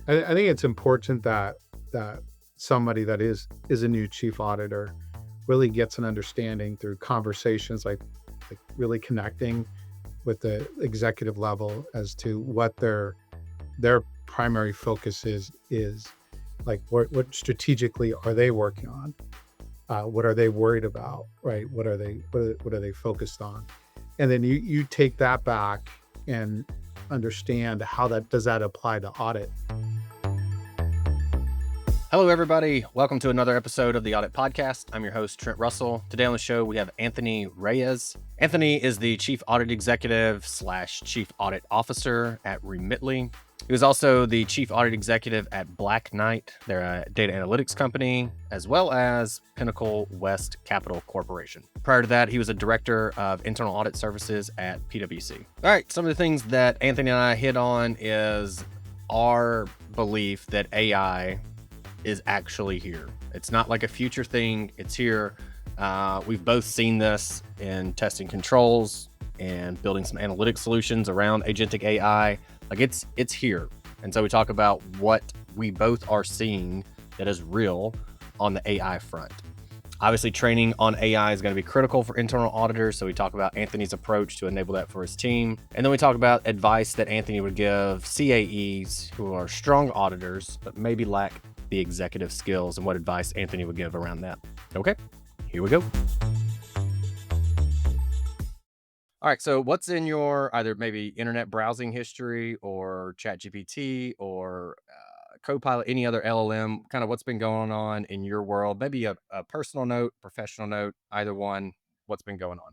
I think it's important that somebody that is a new chief auditor really gets an understanding through conversations, like really connecting with the executive level as to what their primary focus is like what strategically are they working on, what are they worried about, right? What are they focused on, and then you take that back and understand how that apply to audit. Hello, everybody. Welcome to another episode of the Audit Podcast. I'm your host, Trent Russell. Today on the show, we have Anthony Reyes. Anthony is the Chief Audit Executive / Chief Audit Officer at Remitly. He was also the Chief Audit Executive at Black Knight, their data analytics company, as well as Pinnacle West Capital Corporation. Prior to that, he was a Director of Internal Audit Services at PwC. All right, some of the things that Anthony and I hit on is our belief that AI is actually here. It's not like a future thing. It's here. We've both seen this in testing controls and building some analytic solutions around agentic AI. Like it's here. And so we talk about what we both are seeing that is real on the AI front. Obviously, training on AI is going to be critical for internal auditors. So we talk about Anthony's approach to enable that for his team. And then we talk about advice that Anthony would give CAEs who are strong auditors, but maybe lack the executive skills, and what advice Anthony would give around that. Okay, here we go. All right, so what's in your either maybe internet browsing history or ChatGPT or Copilot, any other LLM, kind of what's been going on in your world? Maybe a personal note, professional note, either one. What's been going on?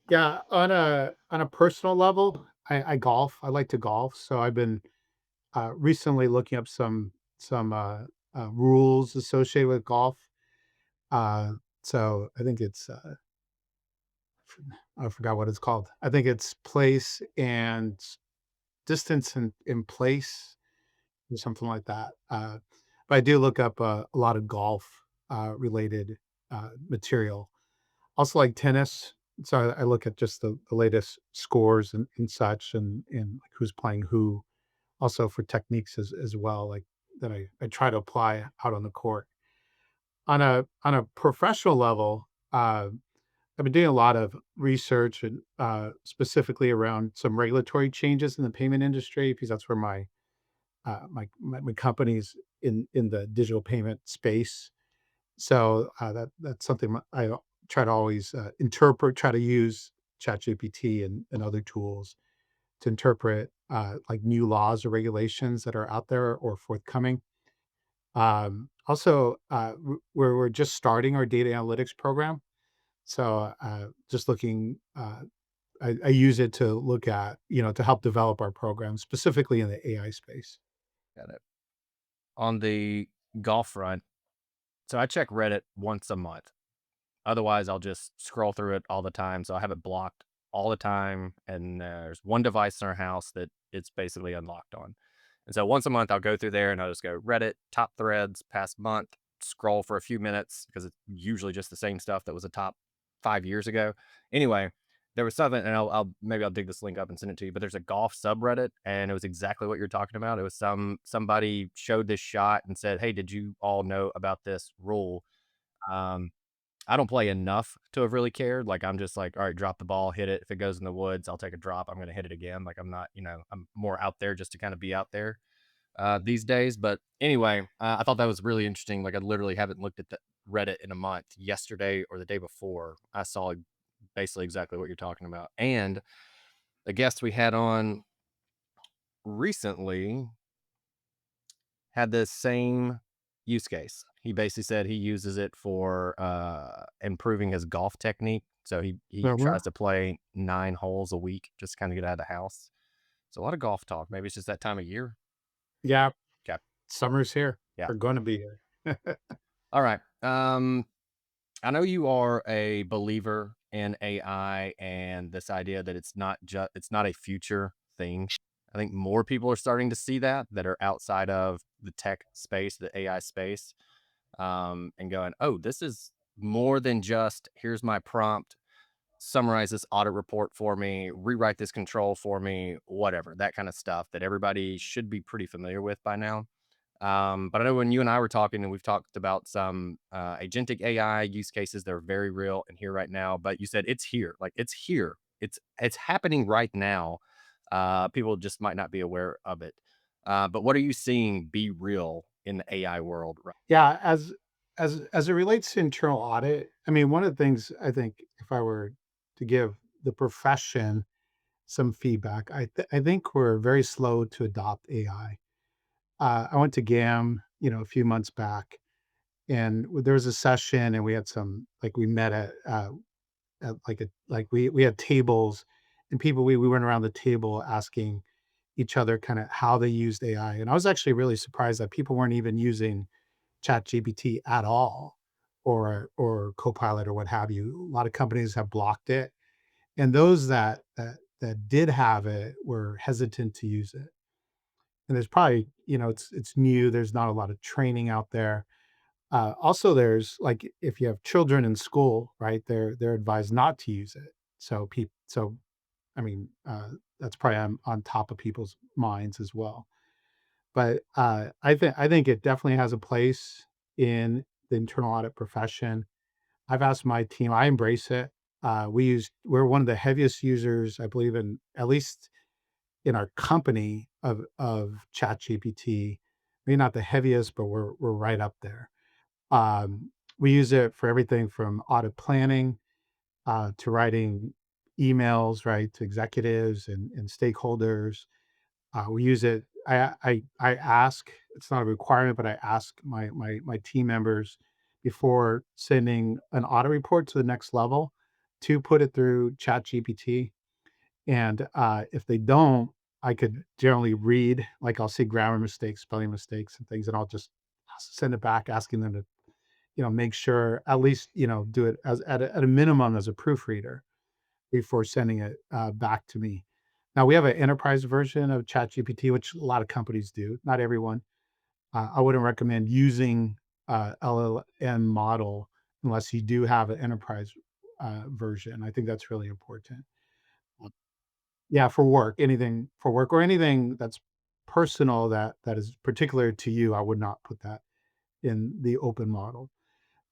Yeah, on a personal level, I golf. I like to golf, so I've been recently looking up some rules associated with golf. Uh, so I think it's I forgot what it's called. I think it's place and distance in place or something like that. But I do look up a lot of golf related material. Also like tennis. So I look at just the latest scores and such and like who's playing who. Also for techniques as well, like that I try to apply out on the court. On a professional level, I've been doing a lot of research and specifically around some regulatory changes in the payment industry because that's where my company's in the digital payment space. So that's something I try to always try to use ChatGPT and other tools to interpret like new laws or regulations that are out there or forthcoming. Also, we're just starting our data analytics program. So just looking, I use it to look at, to help develop our program specifically in the AI space. Got it. On the golf front, so I check Reddit once a month. Otherwise, I'll just scroll through it all the time. So I have it blocked all the time. And there's one device in our house that it's basically unlocked on. And so once a month, I'll go through there and I'll just go Reddit, top threads, past month, scroll for a few minutes because it's usually just the same stuff that was the top 5 years ago. Anyway, there was something, and I'll dig this link up and send it to you. But there's a golf subreddit, and it was exactly what you're talking about. It was somebody showed this shot and said, "Hey, did you all know about this rule?" Um, I don't play enough to have really cared. Like, I'm just like, all right, drop the ball, hit it. If it goes in the woods, I'll take a drop. I'm going to hit it again. Like, I'm not, I'm more out there just to kind of be out there these days. But anyway, I thought that was really interesting. Like, I literally haven't looked at the Reddit in a month. Yesterday or the day before, I saw basically exactly what you're talking about. And the guest we had on recently had the same use case. He basically said he uses it for improving his golf technique. So he Mhm. tries to play 9 holes a week, just kind of get out of the house. So a lot of golf talk. Maybe it's just that time of year. Yeah, Okay. summer's here. Yeah. We're going to be here. All right. I know you are a believer in AI and this idea that it's not a future thing. I think more people are starting to see that are outside of the tech space, the AI space, and going, oh, this is more than just here's my prompt. summarize this audit report for me, rewrite this control for me, whatever, that kind of stuff that everybody should be pretty familiar with by now. But I know when you and I were talking, and we've talked about some agentic AI use cases, they're very real and here right now. But you said it's here, like it's here, it's happening right now. People just might not be aware of it. But what are you seeing be real in the AI world? Yeah, as it relates to internal audit, I mean, one of the things I think if I were to give the profession some feedback, I think we're very slow to adopt AI. I went to GAM, a few months back, and there was a session, and we had some like we met at we had tables, and people we went around the table asking each other kind of how they used AI, and I was actually really surprised that people weren't even using ChatGPT at all, or Copilot or what have you. A lot of companies have blocked it, and those that did have it were hesitant to use it. And there's probably, it's new. There's not a lot of training out there. Also, there's like if you have children in school, right? They're advised not to use it. So I mean, that's probably on top of people's minds as well. But I think it definitely has a place in the internal audit profession. I've asked my team. I embrace it. We're one of the heaviest users, I believe, in at least in our company of ChatGPT. Maybe not the heaviest, but we're right up there. We use it for everything from audit planning to writing emails, right, to executives and stakeholders. We use it. I ask. It's not a requirement, but I ask my team members before sending an audit report to the next level to put it through ChatGPT. And if they don't, I could generally read. Like I'll see grammar mistakes, spelling mistakes, and things, and I'll just send it back, asking them to make sure at least do it as at a minimum as a proofreader before sending it, back to me. Now we have an enterprise version of ChatGPT, which a lot of companies do, not everyone. I wouldn't recommend using, LLM model unless you do have an enterprise, version. I think that's really important. Yeah, for work, anything for work or anything that's personal that is particular to you, I would not put that in the open model.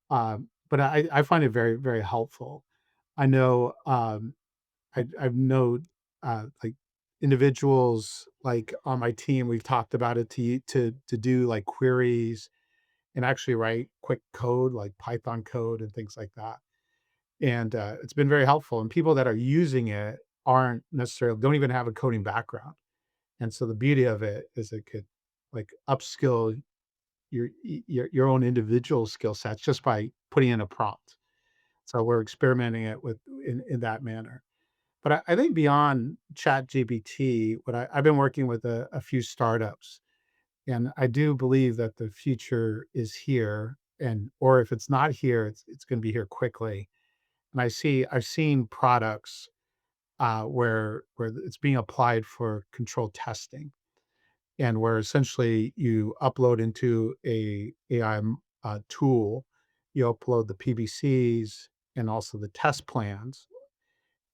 But I find it very, very helpful. I know, I've known, like, individuals, like, on my team, we've talked about it to do, like, queries and actually write quick code, like Python code and things like that, and, it's been very helpful, and people that are using it aren't necessarily don't even have a coding background, and so the beauty of it is it could, like, upskill your own individual skill sets just by putting in a prompt. So we're experimenting it with in that manner. But I think beyond ChatGPT, I've been working with a few startups, and I do believe that the future is here, and or if it's not here, it's going to be here quickly. And I've seen products where it's being applied for controlled testing, and where essentially you upload into a AI tool, you upload the PBCs and also the test plans,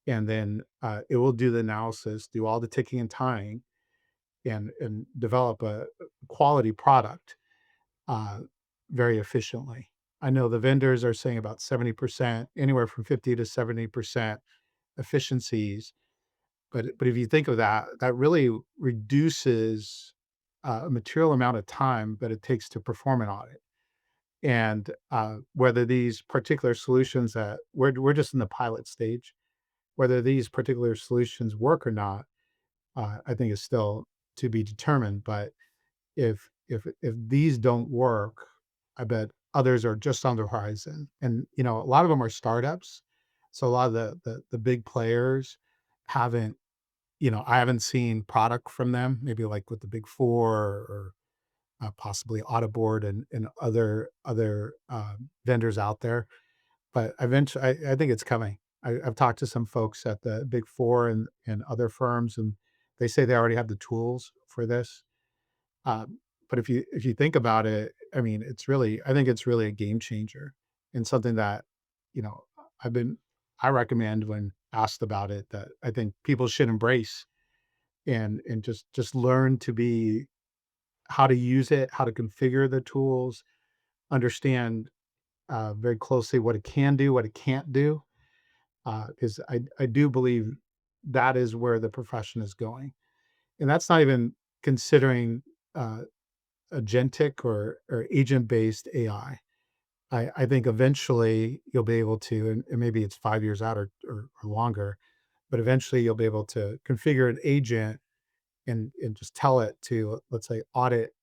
and then it will do the analysis, do all the ticking and tying, and develop a quality product uh, very efficiently. I know the vendors are saying about 70%, anywhere from 50 to 70% efficiencies. But if you think of that, that really reduces a material amount of time that it takes to perform an audit. And whether these particular solutions that we're just in the pilot stage, whether these particular solutions work or not, I think is still to be determined. But if these don't work, I bet others are just on the horizon. And a lot of them are startups, so a lot of the big players haven't. I haven't seen product from them. Maybe like with the big four or possibly Audit and other vendors out there. But eventually, I think it's coming. I've talked to some folks at the Big Four and other firms, and they say they already have the tools for this. But if you think about it, I mean, I think it's really a game changer and something that, you know, I've been I recommend when asked about it that I think people should embrace and just learn to be how to use it, how to configure the tools, understand very closely what it can do, what it can't do. Because I do believe that is where the profession is going, and that's not even considering uh, agentic or agent based AI. I think eventually you'll be able to, and maybe it's 5 years out or longer, but eventually you'll be able to configure an agent and just tell it to, let's say, audit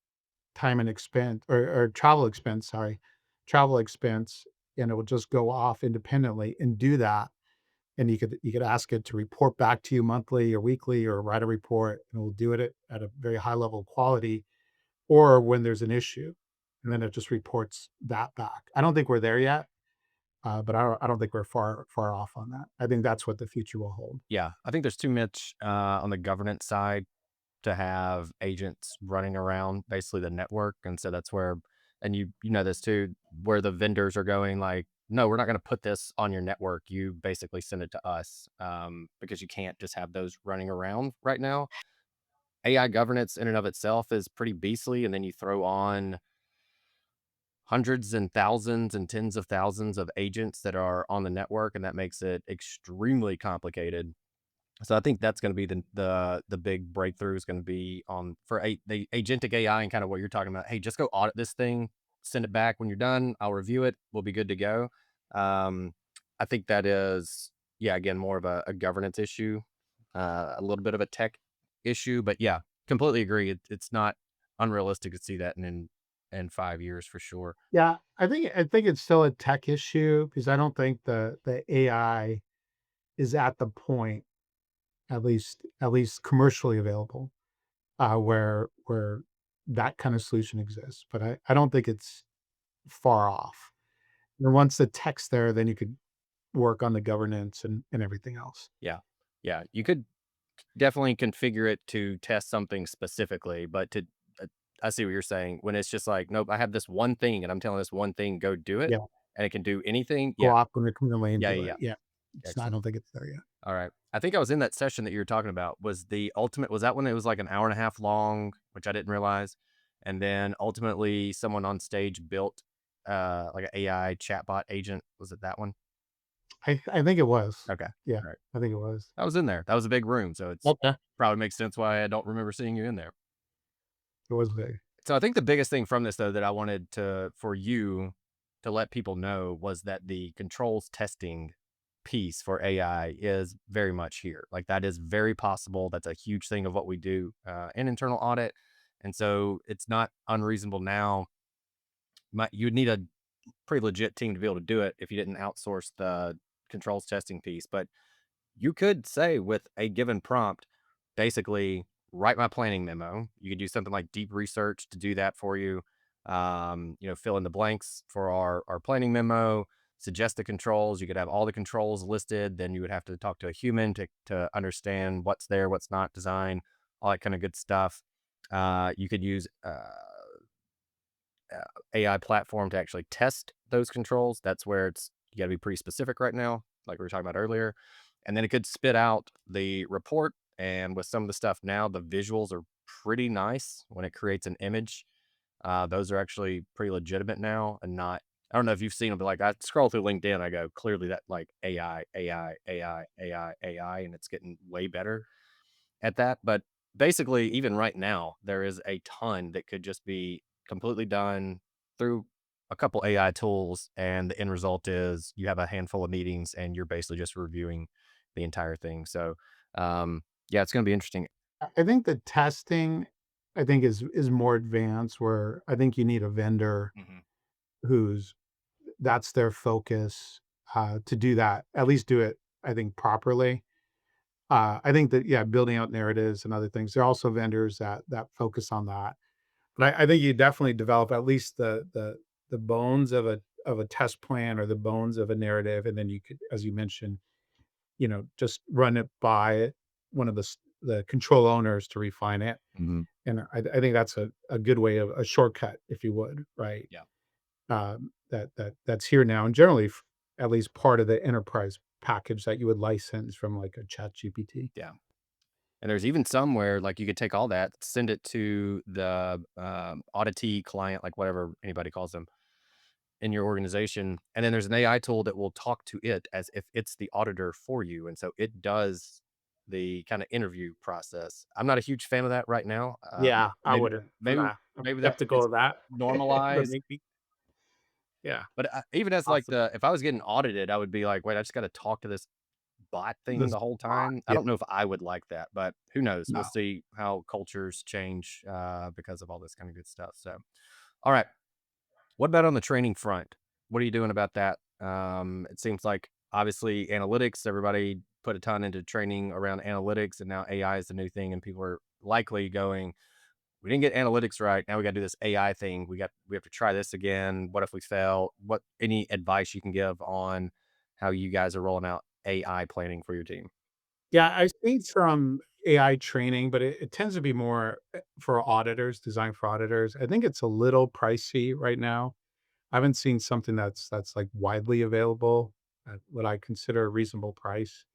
time and expense or travel expense, sorry, travel expense, and it will just go off independently and do that. And you could ask it to report back to you monthly or weekly or write a report, and it will do it at a very high level of quality, or when there's an issue, and then it just reports that back. I don't think we're there yet, but I don't think we're far off on that. I think that's what the future will hold. Yeah, I think there's too much on the governance side to have agents running around basically the network, and so that's where, and you know this too, where the vendors are going like, no, we're not going to put this on your network. You basically send it to us, because you can't just have those running around right now. AI governance in and of itself is pretty beastly, and then you throw on hundreds and thousands and tens of thousands of agents that are on the network, and that makes it extremely complicated. So I think that's going to be the big breakthrough is going to be on for the agentic AI and kind of what you're talking about. Hey, just go audit this thing, send it back when you're done. I'll review it. We'll be good to go. Um, I think that is, yeah, again, more of a governance issue, a little bit of a tech issue, but yeah, completely agree. It's not unrealistic to see that in 5 years for sure. Yeah, I think it's still a tech issue because I don't think the AI is at the point, at least commercially available, where that kind of solution exists. But I don't think it's far off. And once the tech's there, then you could work on the governance and everything else. Yeah, yeah, you could definitely configure it to test something specifically, but to uh, I see what you're saying. When it's just like, nope, I have this one thing, and I'm telling this one thing, go do it, Yeah, and it can do anything. go Yeah, off when we come to yeah, do yeah, it. yeah. Yeah, it's not, I Excellent. don't think it's there yet. All right. I think I was in that session that you were talking about. Was the ultimate? Was that when it was like an hour and a half long, which I didn't realize, and then ultimately someone on stage built like an AI chatbot agent. Was it that one? I think it was. Okay. Yeah, All right. I think it was. I was in there. That was a big room, so it's Okay. probably makes sense why I don't remember seeing you in there. It was big. So I think the biggest thing from this though that I wanted to for you to let people know was that the controls testing piece for AI is very much here. Like that is very possible. That's a huge thing of what we do in internal audit. And so it's not unreasonable now. You would need a pretty legit team to be able to do it if you didn't outsource the controls testing piece. But you could say with a given prompt, basically write my planning memo. You could do something like deep research to do that for you. Fill in the blanks for our planning memo, suggest the controls. You could have all the controls listed. Then you would have to talk to a human to understand what's there, what's not design, all that kind of good stuff. You could use AI platform to actually test those controls. That's where you got to be pretty specific right now, like we were talking about earlier. And then it could spit out the report. And with some of the stuff now, the visuals are pretty nice when it creates an image. Those are actually pretty legitimate now and not. I don't know if you've seen them, but like I scroll through LinkedIn, I go clearly that like AI, AI, AI, AI, AI, and it's getting way better at that. But basically, even right now, there is a ton that could just be completely done through a couple AI tools. And the end result is you have a handful of meetings and you're basically just reviewing the entire thing. So, yeah, it's going to be interesting. I think the testing, I think is more advanced where I think you need a vendor Mhm. who's that's their focus, to do that, at least do it, I think, properly. I think that, yeah, building out narratives and other things, there are also vendors that focus on that. But I think you definitely develop at least the bones of a test plan or the bones of a narrative, and then you could, as you mentioned, just run it by one of the control owners to refine it. Mhm. And I think that's a good way of a shortcut, if you would, right? Yeah. That's here now, and generally, at least part of the enterprise package that you would license from like a ChatGPT. Yeah. And there's even some where, like, you could take all that, send it to the, auditee client, like, whatever anybody calls them in your organization, and then there's an AI tool that will talk to it as if it's the auditor for you, and so it does the kinda interview process. I'm not a huge fan of that right now, Yeah, I maybe wouldn't. maybe I'm maybe that skeptical it's of that, but normalized, maybe. Yeah, but, even as, like, possibly. the if I was getting audited, I would be like, "Wait, I just gotta talk to this bot thing This the whole bot, time." I yeah, don't know if I would like that, but who knows? We'll no. see how cultures change, because of all this kinda good stuff, so alright. What about on the training front? What are you doing about that? It seems like obviously analytics, everybody put a ton into training around analytics, and now AI is the new thing, and people are likely going, we didn't get analytics right. Now we got to do this AI thing. We have to try this again. What if we fail? What any advice you can give on how you guys are rolling out AI planning for your team? Yeah, I've seen some AI training, but it tends to be more, for auditors, designed for auditors. I think it's a little pricey right now. I haven't seen something that's, like, widely available at what I consider a reasonable price.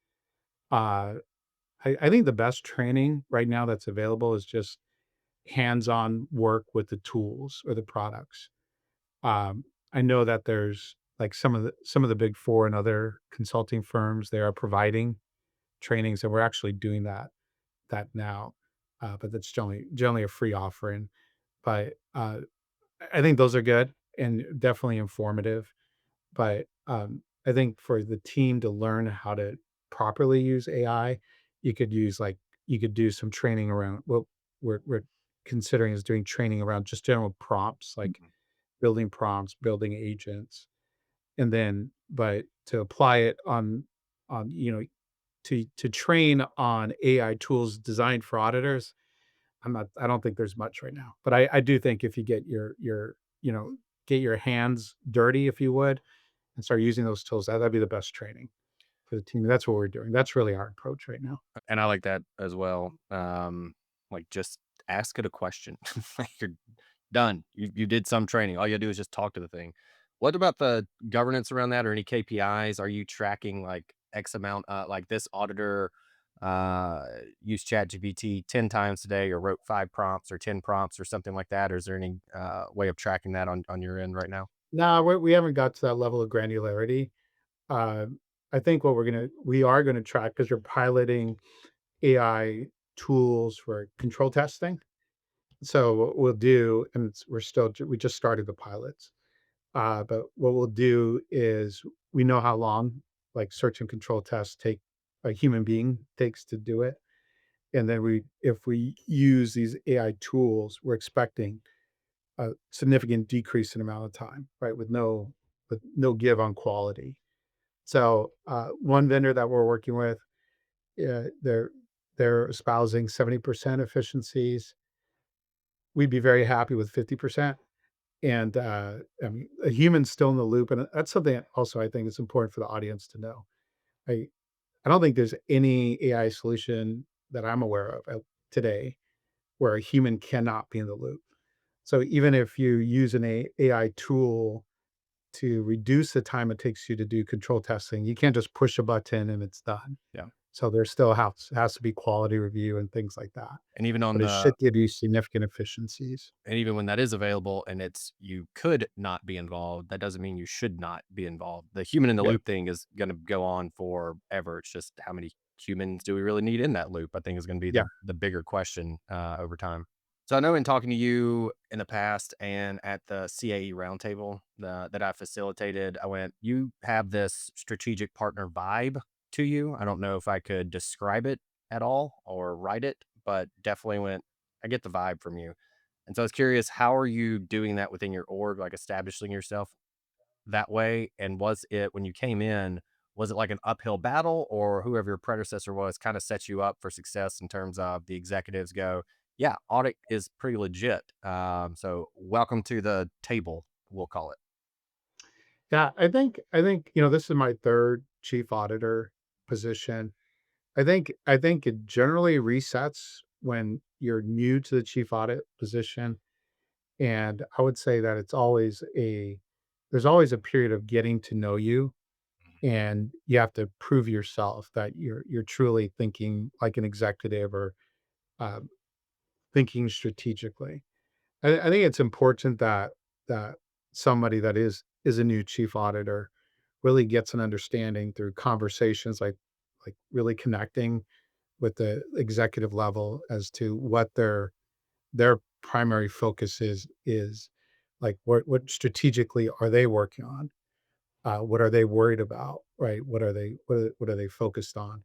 Uh, I think the best training right now that's available is just hands-on work with the tools or the products. I know that there's, like, some of the Big 4 and other consulting firms, they are providing trainings, and we're actually doing that now, but that's generally a free offering. But, I think those are good and definitely informative. But, I think for the team to learn how to properly use AI, you could use, like, you could do some training around what we're considering is doing training around just general prompts, like Mhm. building prompts, building agents, and then but to apply it on, to train on AI tools designed for auditors, I don't think there's much right now. But I do think if you get get your hands dirty, if you would, and start using those tools, that'd be the best training for the team. That's what we're doing. That's really our approach right now. And I like that as well. Like just ask it a question. Like you're done. You did some training. All you gotta do is just talk to the thing. What about the governance around that or any KPIs? Are you tracking like X amount, like this auditor used ChatGPT 10 times today or wrote 5 prompts or 10 prompts or something like that? Or is there any way of tracking that on your end right now? No, we haven't got to that level of granularity. Uh, I think what we are gonna track because we're piloting AI tools for control testing. So what we'll do, and we just started the pilots. But what we'll do is we know how long like search and control tests take a human being takes to do it. And then if we use these AI tools, we're expecting a significant decrease in amount of time, right? With no give on quality. So one vendor that we're working with, uh, they're they're espousing 70% efficiencies. We'd be very happy with 50%. And I mean, a human's still in the loop. And that's something that also I think is important for the audience to know. I, I don't think there's any AI solution that I'm aware of today where a human cannot be in the loop. So even if you use an AI tool to reduce the time it takes you to do control testing, you can't just push a button and it's done. Yeah. So there still has to be quality review and things like that. And even on But it the should give you significant efficiencies. And even when that is available and it's you could not be involved, that doesn't mean you should not be involved. The human in the Yeah. loop thing is going to go on forever. It's just how many humans do we really need in that loop? I think is going to be Yeah. the bigger question over time. So I know in talking to you in the past and at the CAE roundtable that I facilitated, I went, you have this strategic partner vibe to you. I don't know if I could describe it at all or write it, but definitely went, I get the vibe from you. And so I was curious, how are you doing that within your org, like establishing yourself that way? And was it when you came in, was it like an uphill battle or whoever your predecessor was kind of set you up for success in terms of the executives go, yeah, audit is pretty legit. So welcome to the table, we'll call it. Yeah, I think, this is my 3rd chief auditor position. I think it generally resets when you're new to the chief audit position, and I would say that there's always a period of getting to know you, and you have to prove yourself that you're truly thinking like an executive or uh, thinking strategically. I think it's important that somebody that is a new chief auditor really gets an understanding through conversations, like really connecting with the executive level as to what their primary focus is like what strategically are they working on? What are they worried about? Right? What are they focused on?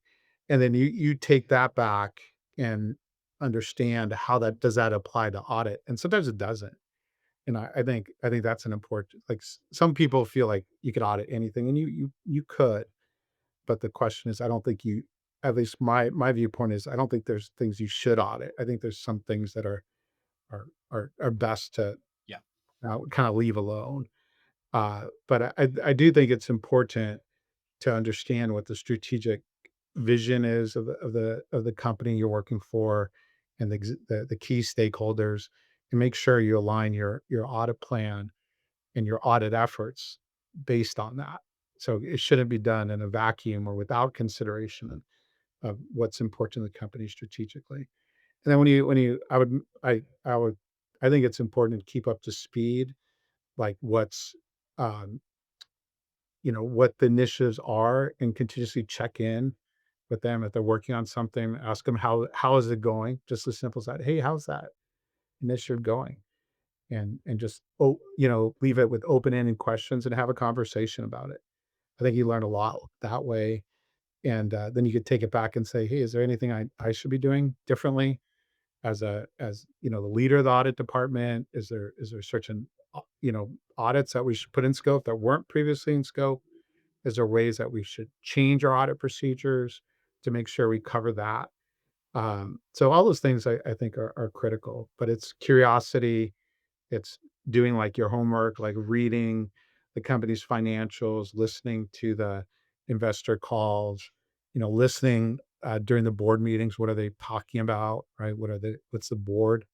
And then you take that back and understand how that does that apply to audit. And sometimes it doesn't. And I think that's an important like some people feel like you could audit anything and you could, but the question is I don't think you at least my viewpoint is I don't think there's things you should audit. I think there's some things that are best to Yeah. kind of leave alone. But I do think it's important to understand what the strategic vision is of the company you're working for and the key stakeholders, and make sure you align your audit plan and your audit efforts based on that. So it shouldn't be done in a vacuum or without consideration of what's important to the company strategically. And then when you I think it's important to keep up to speed, like what's um, what the initiatives are and continuously check in with them if they're working on something, ask them how is it going? Just as simple as that. Hey, how's that initiative going? And just leave it with open-ended questions and have a conversation about it. I think you learn a lot that way. And then you could take it back and say, hey, is there anything I should be doing differently as the leader of the audit department? Is there certain audits that we should put in scope that weren't previously in scope? Is there ways that we should change our audit procedures to make sure we cover that? So all those things I think are critical, but it's curiosity, it's doing like your homework, like reading the company's financials, listening to the investor calls, listening during the board meetings. What are they talking about? Right? What's the board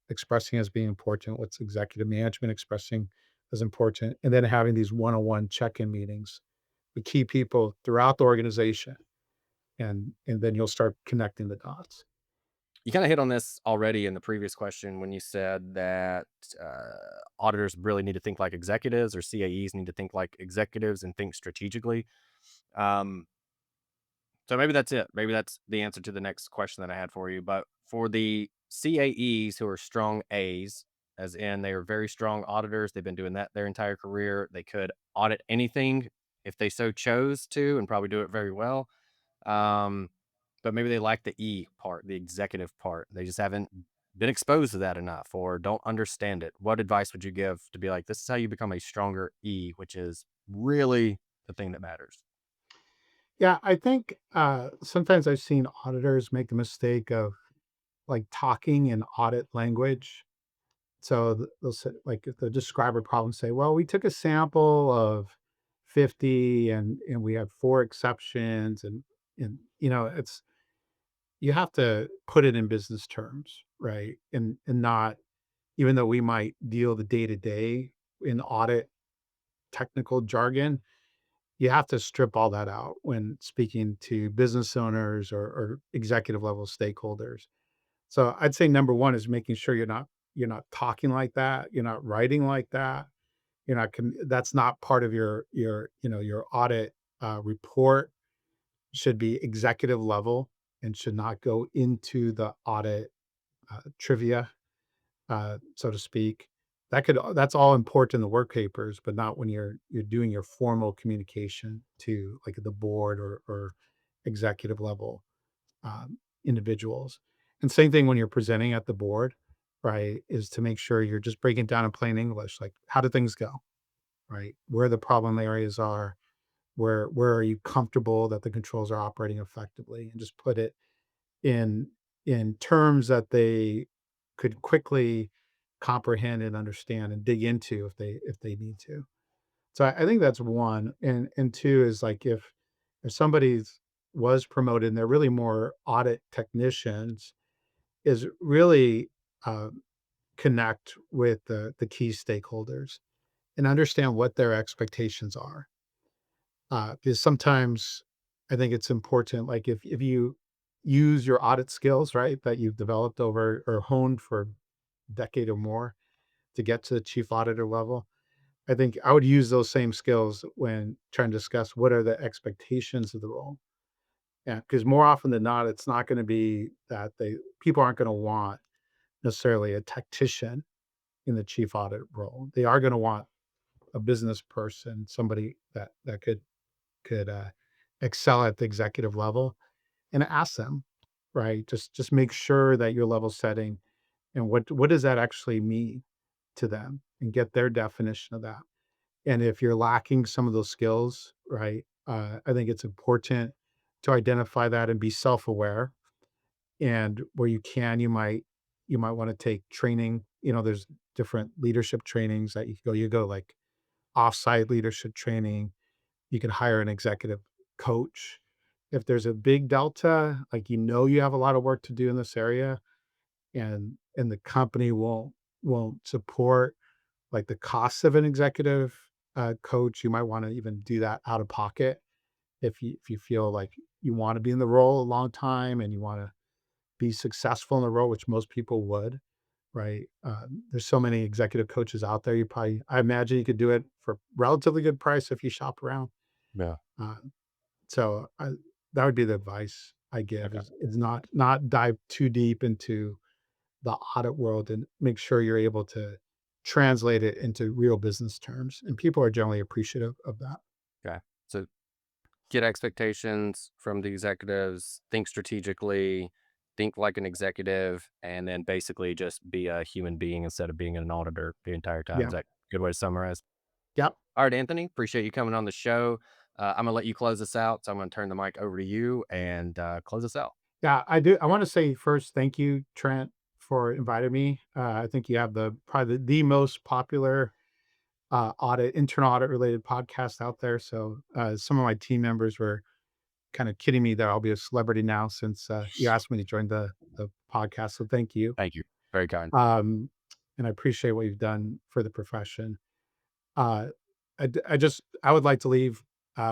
expressing as being important? What's executive management expressing as important? And then having these one-on-one check-in meetings with key people throughout the organization, and then you'll start connecting the dots. You kind of hit on this already in the previous question when you said that auditors really need to think like executives, or CAEs need to think like executives and think strategically. Um, so maybe that's it. Maybe that's the answer to the next question that I had for you. But for the CAEs who are strong A's, as in they are very strong auditors, they've been doing that their entire career. They could audit anything if they so chose to, and probably do it very well. Um, but maybe they like the E part, the executive part. They just haven't been exposed to that enough or don't understand it. What advice would you give to be like, this is how you become a stronger E, which is really the thing that matters? Yeah, I think sometimes I've seen auditors make the mistake of like talking in audit language. So they'll say, like, if the describer problem say, well, we took a sample of 50 and we had four exceptions, and it's you have to put it in business terms, right? And not, even though we might deal the day to day in audit technical jargon, you have to strip all that out when speaking to business owners or executive level stakeholders. So I'd say number one is making sure you're not talking like that, you're not writing like that, that's not part of your audit report. Should be executive level and should not go into the audit trivia, so to speak. That's all important in the work papers, but not when you're doing your formal communication to like the board or executive level individuals. And same thing when you're presenting at the board, right? Is to make sure you're just breaking down in plain English, like how do things go, right? Where the problem areas are, where are you comfortable that the controls are operating effectively, and just put it in terms that they could quickly comprehend and understand and dig into if they need to. So I think that's one, and two is like if somebody's was promoted and they're really more audit technicians, is really uh, connect with the key stakeholders and understand what their expectations are. Because sometimes I think it's important, like if you use your audit skills, right, that you've developed over or honed for a decade or more to get to the chief auditor level, I think I would use those same skills when trying to discuss what are the expectations of the role. Yeah, because more often than not, it's not going to be that people aren't going to want necessarily a tactician in the chief audit role. They are going to want a business person, somebody that could excel at the executive level, and ask them, right? Just make sure that your level setting and what does that actually mean to them, and get their definition of that. And if you're lacking some of those skills, right, I think it's important to identify that and be self-aware. And where you can, you might want to take training. There's different leadership trainings that you can go. You go like offsite leadership training. You can hire an executive coach. If there's a big delta, like you have a lot of work to do in this area, and the company won't support like the cost of an executive coach, you might want to even do that out of pocket if you feel like you want to be in the role a long time and you want to be successful in the role, which most people would, right? There's so many executive coaches out there. I imagine you could do it for relatively good price if you shop around. Yeah. Uh, so that would be the advice I give: Okay. is not dive too deep into the audit world, and make sure you're able to translate it into real business terms. And people are generally appreciative of that. Okay. So get expectations from the executives, think strategically, think like an executive, and then basically just be a human being instead of being an auditor the entire time. Yeah. Is that a good way to summarize? Yep. All right, Anthony, appreciate you coming on the show. I'm gonna let you close this out, so I'm gonna turn the mic over to you and close us out. Yeah, I do. I want to say first, thank you, Trent, for inviting me. I think you have probably the most popular internal audit related podcast out there. So some of my team members were kind of kidding me that I'll be a celebrity now since you asked me to join the podcast. So thank you. Thank you. Very kind. Um, and I appreciate what you've done for the profession. Uh, I would like to leave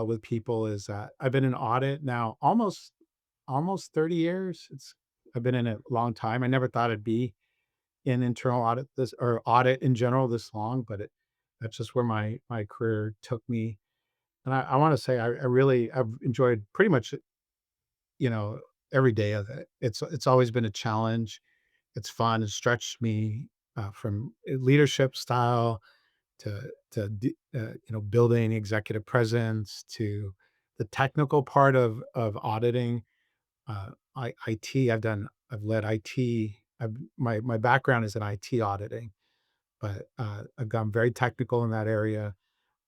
with people is that I've been in audit now almost 30 years. I've been in it a long time. I never thought I'd be in internal audit this or audit in general this long, but that's just where my career took me. And I want to say I've enjoyed pretty much you know every day of it. It's always been a challenge. It's fun. It stretched me from leadership style building executive presence to the technical part of auditing. IT, I've led IT. My background is in IT auditing, but I've gone very technical in that area.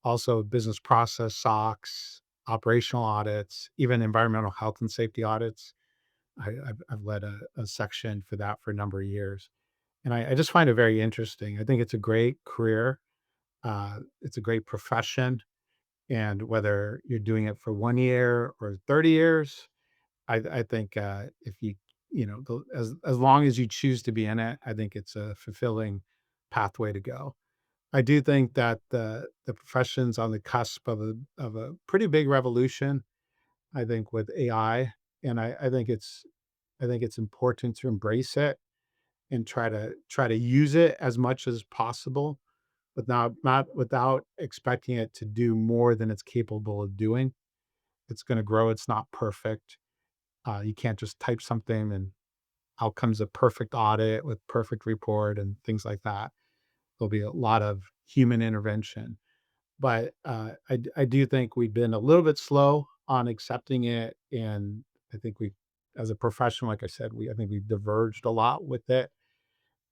Also, business process, SOX, operational audits, even environmental health and safety audits. I've led a section for that for a number of years, and I just find it very interesting. I think it's a great career. It's a great profession, and whether you're doing it for 1 year or 30 years, I think, if as long as you choose to be in it, I think it's a fulfilling pathway to go. I do think that the profession's on the cusp of a pretty big revolution, I think, with AI, and I think it's important to embrace it and try to use it as much as possible, but not without expecting it to do more than it's capable of doing. It's gonna grow, it's not perfect. You can't just type something and out comes a perfect audit with perfect report and things like that. There'll be a lot of human intervention. But I do think we've been a little bit slow on accepting it. And I think as a profession, like I said, I think we've diverged a lot with it.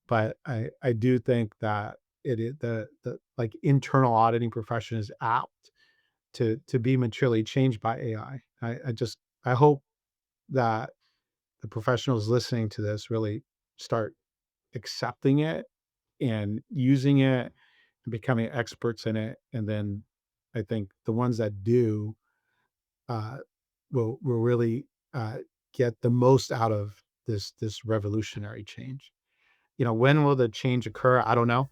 But I do think that it is the like internal auditing profession is apt to be materially changed by AI. I hope that the professionals listening to this really start accepting it and using it and becoming experts in it. And then I think the ones that do uh, will really get the most out of this revolutionary change. When will the change occur? I don't know.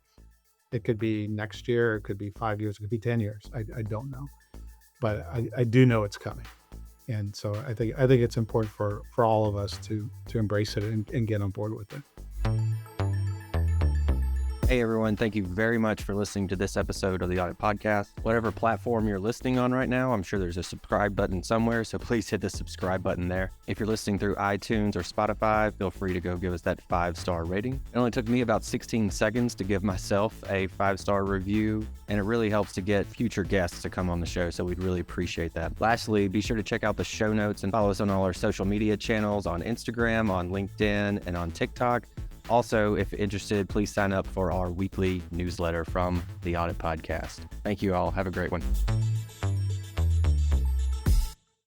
It could be next year. It could be 5 years. It could be 10 years. I don't know. but I do know it's coming. And so I think it's important for all of us to embrace it and get on board with it. Hey everyone, thank you very much for listening to this episode of the Audit Podcast. Whatever platform you're listening on right now, I'm sure there's a subscribe button somewhere, so please hit the subscribe button there. If you're listening through iTunes or Spotify, feel free to go give us that 5-star rating. It only took me about 16 seconds to give myself a 5-star review, and it really helps to get future guests to come on the show, so we'd really appreciate that. Lastly, be sure to check out the show notes and follow us on all our social media channels on Instagram, on LinkedIn, and on TikTok. Also, if interested, please sign up for our weekly newsletter from the Audit Podcast. Thank you all. Have a great one.